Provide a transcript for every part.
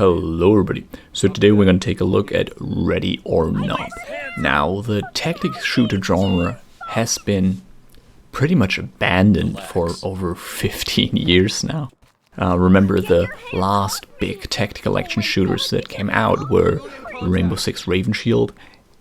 Hello everybody. So today we're going to take a look at Ready or Not. Now, the tactics shooter genre has been pretty much abandoned for over 15 years now. Remember, the last big tactical action shooters that came out were Rainbow Six Raven Shield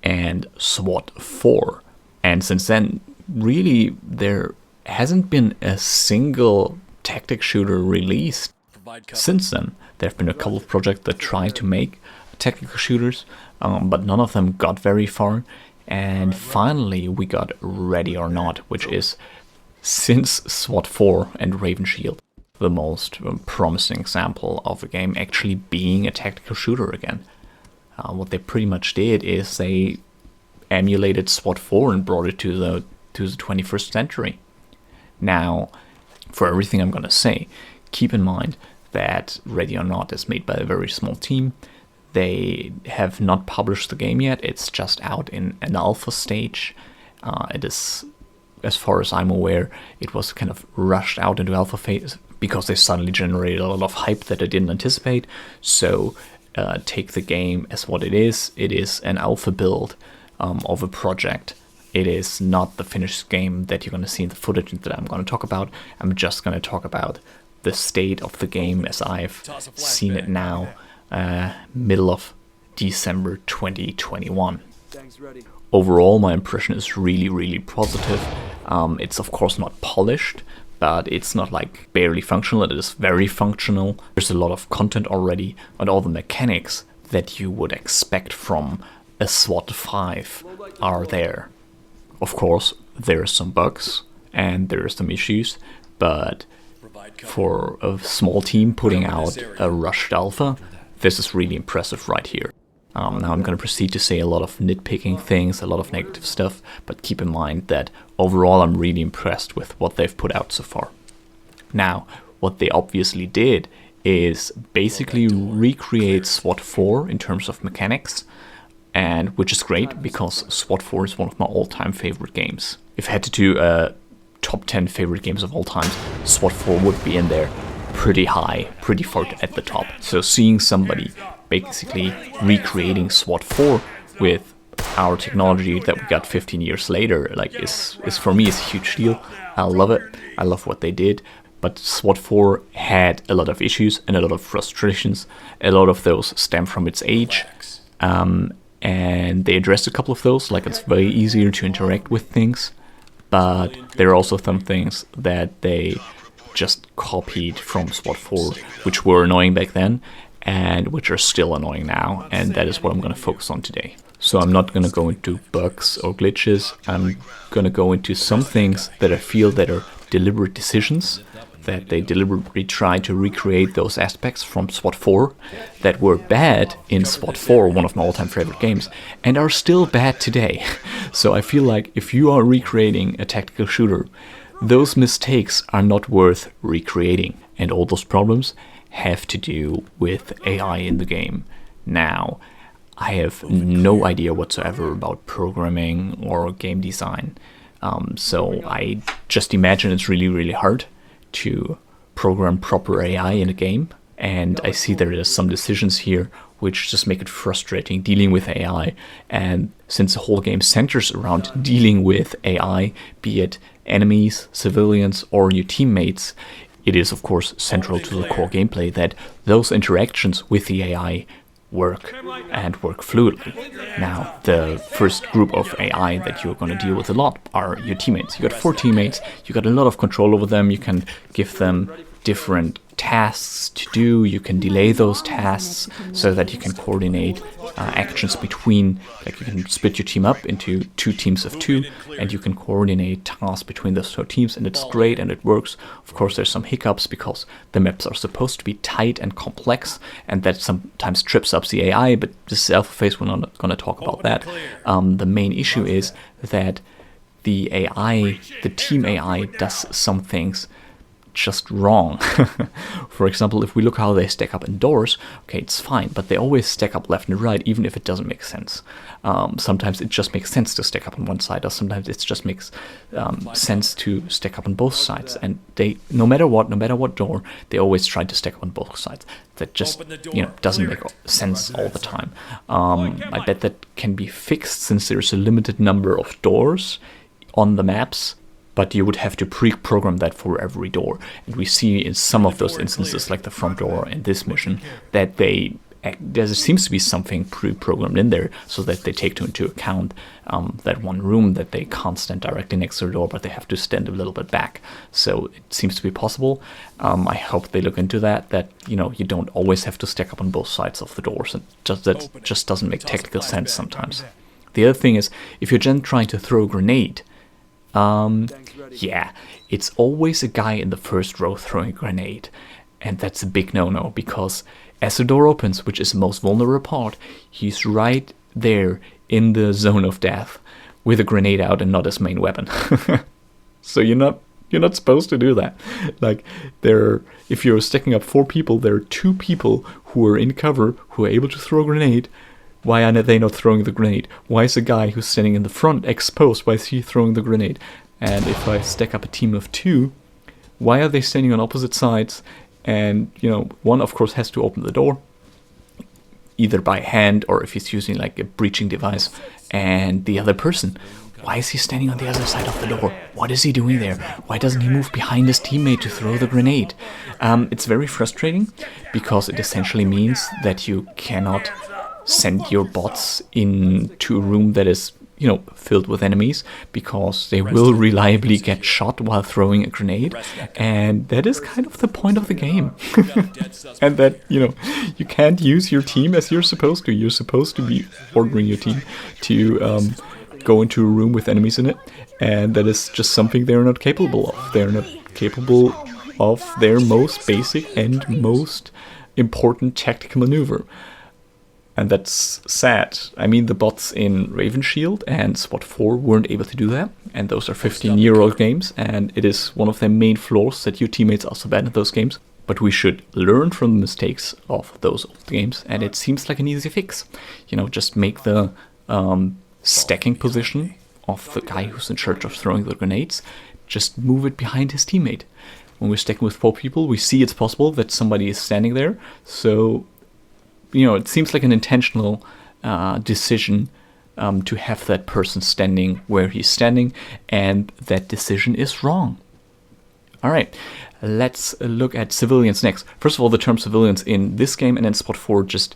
and SWAT 4. And since then, really, there hasn't been a single tactic shooter released. Since then, there have been a couple of projects that tried to make tactical shooters, but none of them got very far. And finally, we got Ready or Not, which is, since SWAT 4 and Raven Shield, the most promising example of a game actually being a tactical shooter again. What they pretty much did is they emulated SWAT 4 and brought it to the 21st century. Now, for everything I'm gonna say, keep in mind that Ready or Not is made by a very small team. They have not published the game yet. It's just out in an alpha stage. It is, as far as I'm aware, it was kind of rushed out into alpha phase because they suddenly generated a lot of hype that they didn't anticipate. So take the game as what it is. It is an alpha build of a project. It is not the finished game that you're going to see in the footage that I'm going to talk about. I'm just going to talk about the state of the game as I've seen it now, middle of December 2021. Overall, my impression is really positive. It's of course not polished, but it's not like barely functional. It is very functional. There's a lot of content already, and all the mechanics that you would expect from a SWAT 5 are there. Of course, there are some bugs and there are some issues, but for a small team putting out a rushed alpha, this is really impressive right here. Now I'm going to proceed to say a lot of nitpicking things, a lot of negative stuff, but keep in mind that overall I'm really impressed with what they've put out so far. Now, what they obviously did is basically recreate SWAT 4 in terms of mechanics, and which is great because SWAT 4 is one of my all-time favorite games. If I had to do top 10 favorite games of all time, SWAT 4 would be in there pretty high, pretty far at the top. So seeing somebody basically recreating SWAT 4 with our technology that we got 15 years later, like is for me is a huge deal. I love it. I love what they did. But SWAT 4 had a lot of issues and a lot of frustrations. A lot of those stem from its age. And they addressed a couple of those, like it's very easier to interact with things. But there are also some things that they just copied from SWAT 4, which were annoying back then, and which are still annoying now, and that is what I'm going to focus on today. So I'm not going to go into bugs or glitches. I'm going to go into some things that I feel that are deliberate decisions, that they deliberately try to recreate those aspects from SWAT 4 that were bad in SWAT 4, one of my all-time favorite games, and are still bad today. So I feel like if you are recreating a tactical shooter, those mistakes are not worth recreating, and all those problems have to do with AI in the game. Now, I have no idea whatsoever about programming or game design, so I just imagine it's really hard to program proper AI in a game, and I see there are some decisions here which just make it frustrating dealing with AI. And since the whole game centers around dealing with AI, be it enemies, civilians, or your teammates, it is of course central to the core gameplay that those interactions with the AI work and work fluidly. Now, the first group of AI that you're going to deal with a lot are your teammates. You got 4 teammates, you got a lot of control over them, you can give them different tasks to do, you can delay those tasks so that you can coordinate actions between, like you can split your team up into 2 teams of 2, and you can coordinate tasks between those 2 teams, and it's great and it works. Of course, there's some hiccups because the maps are supposed to be tight and complex, and that sometimes trips up the AI, but this is alpha phase, we're not going to talk about that. The main issue is that the AI, the team AI, does some things just wrong. For example, if we look how they stack up in doors, okay, it's fine, but they always stack up left and right, even if it doesn't make sense. Sometimes it just makes sense to stack up on one side, or sometimes it just makes sense to stack up on both sides. And they, no matter what door, they always try to stack up on both sides. That just, doesn't make sense all the time. I bet that can be fixed since there's a limited number of doors on the maps, but you would have to pre-program that for every door. And we see in some of those instances, like the front door in this mission, that there seems to be something pre-programmed in there so that they take into account that one room that they can't stand directly next to the door, but they have to stand a little bit back. So it seems to be possible. I hope they look into that you don't always have to stack up on both sides of the doors. And that just doesn't make technical sense sometimes. The other thing is, if you're then trying to throw a grenade, it's always a guy in the first row throwing a grenade. And that's a big no-no, because as the door opens, which is the most vulnerable part, he's right there in the zone of death with a grenade out and not his main weapon. So you're not supposed to do that. Like, if you're stacking up 4 people, there are 2 people who are in cover who are able to throw a grenade. Why are they not throwing the grenade? Why is the guy who's standing in the front exposed? Why is he throwing the grenade? And if I stack up a team of 2, why are they standing on opposite sides? And, one, of course, has to open the door, either by hand or if he's using like a breaching device. And the other person, why is he standing on the other side of the door? What is he doing there? Why doesn't he move behind his teammate to throw the grenade? It's very frustrating, because it essentially means that you cannot send your bots into a room that is, filled with enemies, because they will reliably get shot while throwing a grenade. And that is kind of the point of the game. And that, you can't use your team as you're supposed to. You're supposed to be ordering your team to go into a room with enemies in it. And that is just something they're not capable of. They're not capable of their most basic and most important tactical maneuver. And that's sad. I mean, the bots in Raven Shield and SWAT 4 weren't able to do that. And those are 15-year-old games. And it is one of their main flaws that your teammates are so bad at those games. But we should learn from the mistakes of those old games. And it seems like an easy fix. Just make the stacking position of the guy who's in charge of throwing the grenades, just move it behind his teammate. When we're stacking with 4 people, we see it's possible that somebody is standing there. So it seems like an intentional decision to have that person standing where he's standing, and that decision is wrong. All right, let's look at civilians next. First of all, the term civilians in this game and in SWAT 4 just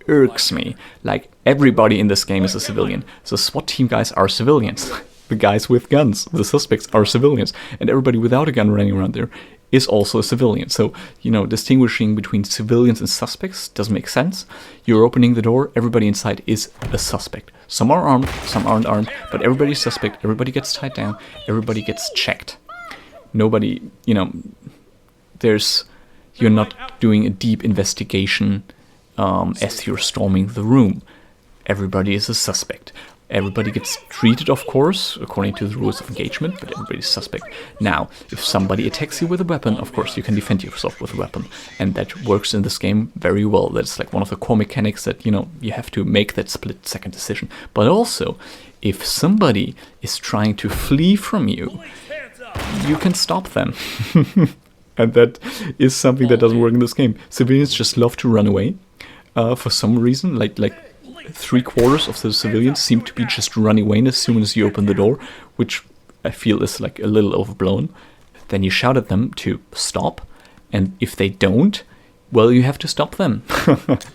irks me. Like, everybody in this game is a civilian. So SWAT team guys are civilians. The guys with guns, the suspects, are civilians. And everybody without a gun running around there is also a civilian. So, distinguishing between civilians and suspects doesn't make sense. You're opening the door, everybody inside is a suspect. Some are armed, some aren't armed, but everybody's suspect, everybody gets tied down, everybody gets checked. Nobody, you're not doing a deep investigation as you're storming the room. Everybody is a suspect. Everybody gets treated, of course, according to the rules of engagement, but everybody's suspect. Now, if somebody attacks you with a weapon, of course, you can defend yourself with a weapon. And that works in this game very well. That's like one of the core mechanics that, you have to make that split-second decision. But also, if somebody is trying to flee from you, you can stop them. And that is something that doesn't work in this game. Civilians just love to run away. For some reason, like 3/4 of the civilians seem to be just running away as soon as you open the door, which I feel is like a little overblown. Then you shout at them to stop, and if they don't, well, you have to stop them.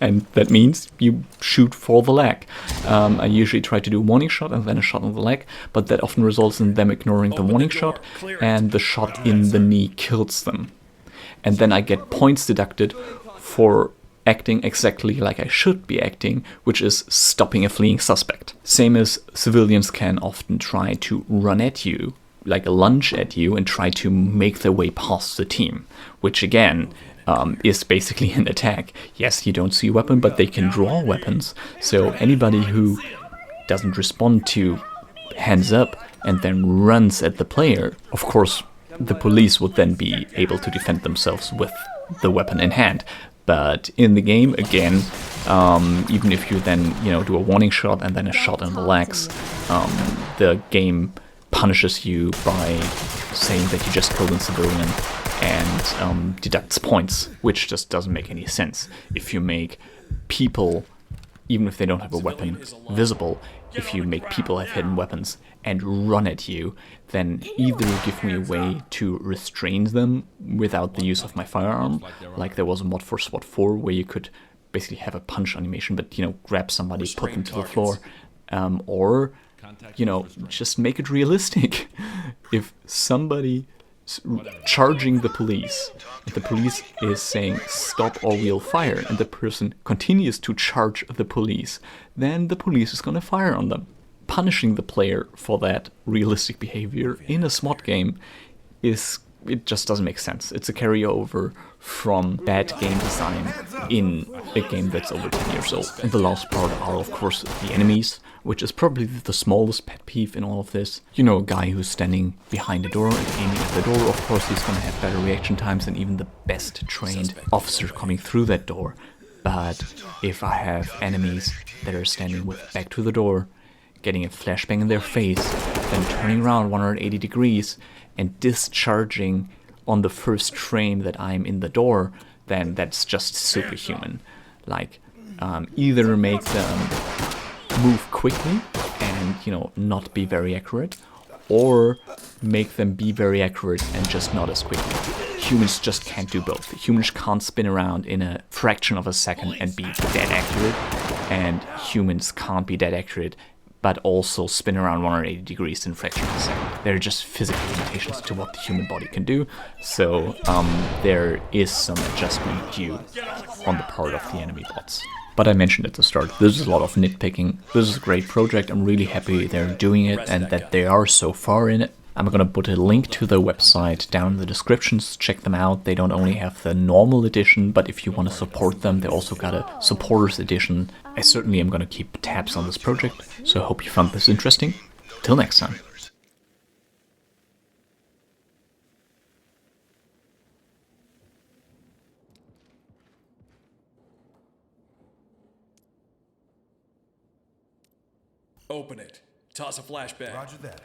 And that means you shoot for the leg. I usually try to do a warning shot and then a shot on the leg, but that often results in them ignoring the warning shot, and the shot in the knee kills them. And then I get points deducted for acting exactly like I should be acting, which is stopping a fleeing suspect. Same as civilians can often try to run at you, like a lunge at you, and try to make their way past the team, which again is basically an attack. Yes, you don't see a weapon, but they can draw weapons. So anybody who doesn't respond to hands up and then runs at the player, of course, the police would then be able to defend themselves with the weapon in hand. But in the game, again, even if you then, do a warning shot and then a shot in the legs, the game punishes you by saying that you just killed a civilian and deducts points, which just doesn't make any sense. If you make people, even if they don't have a weapon, visible, if you make people have hidden weapons and run at you, then either give me a way to restrain them without the use of my firearm, like there was a mod for SWAT 4 where you could basically have a punch animation, but, grab somebody, put them to the floor, or, just make it realistic. If somebody charging the police, if the police is saying stop or we'll fire, and the person continues to charge the police, then the police is going to fire on them. Punishing the player for that realistic behavior in a SWAT game it just doesn't make sense. It's a carryover from bad game design in a game that's over 10 years old. And the last part are, of course, the enemies, which is probably the smallest pet peeve in all of this. A guy who's standing behind a door and aiming at the door, of course he's gonna have better reaction times than even the best trained officer coming through that door. But if I have enemies that are standing with back to the door, getting a flashbang in their face, then turning around 180 degrees and discharging on the first frame that I'm in the door, then that's just superhuman. Like, either make them move quickly and, not be very accurate, or make them be very accurate and just not as quickly. Humans just can't do both. Humans can't spin around in a fraction of a second and be dead accurate, and humans can't be dead accurate but also spin around 180 degrees in a fraction of a second. There are just physical limitations to what the human body can do, so there is some adjustment due on the part of the enemy bots. But I mentioned at the start, this is a lot of nitpicking. This is a great project, I'm really happy they're doing it and that they are so far in it. I'm gonna put a link to the website down in the descriptions, check them out. They don't only have the normal edition, but if you want to support them, they also got a supporters edition. I certainly am gonna keep tabs on this project, so I hope you found this interesting. Till next time. Open it. Toss a flashbang. Roger that.